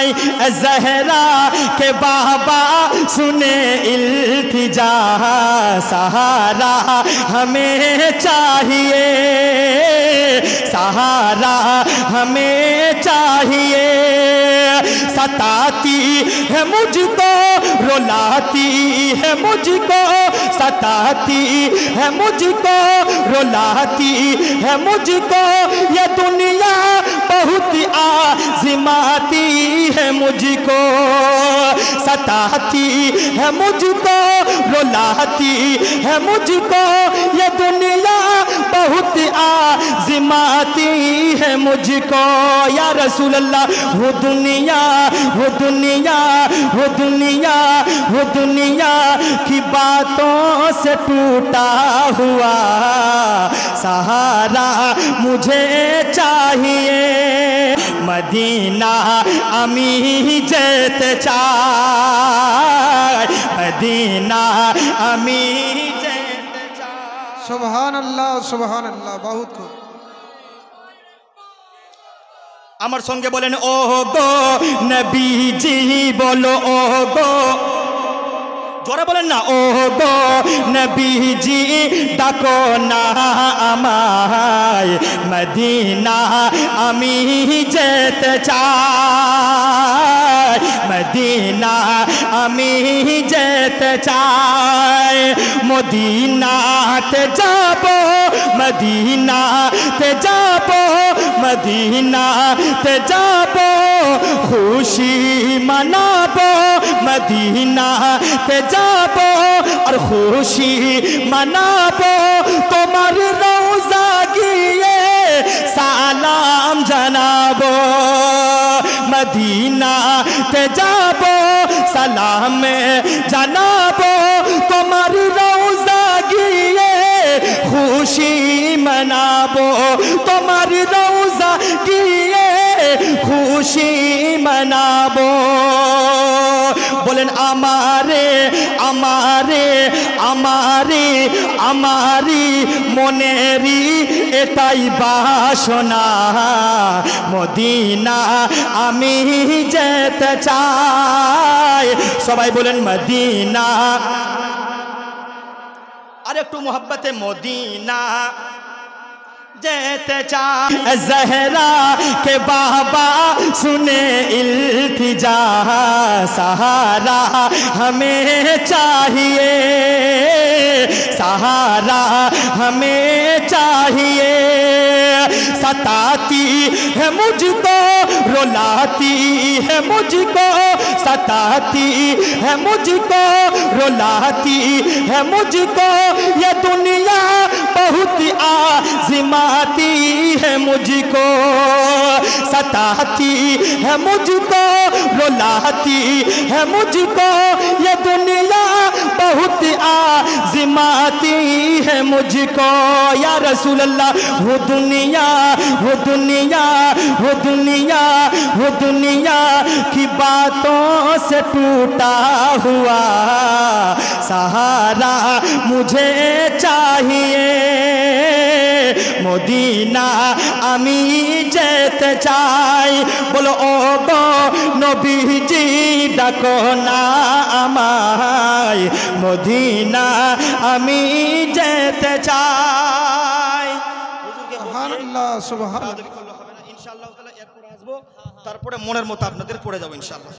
चाय ज़हरा के बाबा सुने इल्तिजा, सहारा हमें चाहिए, सहारा हमें चाहिए। सताती है मुझको, रुलाती है मुझको, सताती है मुझको, रुलाती है मुझको, ये दुनिया बहुत आज़माती है मुझको। सताती है मुझको, रुलाती है मुझको, ये दुनिया बहुत आज़माती है मुझको। या रसूल अल्लाह, वो दुनिया, वो दुनिया, वो दुनिया, वो दुनिया की बातों से टूटा हुआ सहारा मुझे चाहिए। मदीना अमी जैत चाय, मदीना अमी जैत चाय। सुभान अल्लाह, सुभान अल्लाह। बहुत खूब। আমার সঙ্গে বলেন ও গো নবীজি, বলো ও গো, জোরে বলেন না, ও গো নবীজি ডাকো না আমায়, মদিনা আমি যেতে চাই, মদিনা আমি যেতে চাই। মদিনাতে যাব, মদিনাতে যাব, মদিনাতে যাব, খুশি মানাবো, মদিনাতে যাব আর খুশি মানাবো। তোমার রওজা গিয়ে সালাম জানাবো, মদিনাতে যাব সালাম জানাবো। তোমার রওজা গিয়ে খুশি মানাবো, তোমার রওজা গিয়ে খুশি মানাবো। বলেন আমারে আমারে আমারে আমারি মনেরি এটাই বাসনা, মদিনা আমি যেতে চাই। সবাই বলেন মদিনা, আর একটু মোহব্বতে মদিনা যেতে চাই। ज़हरा के बाबा सुने इल्तिजा, सहारा हमें चाहिए, सहारा हमें चाहिए। सताती है मुझको, रुलाती है मुझको, सताती है मुझको, रुलाती है मुझको, ये दुनिया बहुत आज़माती है मुझको। सताती है मुझको, रुलाती है मुझको, ये दुनिया बहुत आज़माती है मुझको। या रसूल अल्लाह, वो दुनिया, वो दुनिया, वो दुनिया, वो दुनिया की बातों से टूटा हुआ सहारा मुझे चाहिए। মদিনা আমি যেতে চাই। বলো ও গো নবীজি ডাকো না আমায়, মদিনা আমি যেতে চাই। সুবহানাল্লাহ, সুবহানাল্লাহ। ইনশাআল্লাহ তাআলা এরপর আসবো, তারপরে মনের মতো আপনাদের পড়ে যাবো ইনশাআল্লাহ।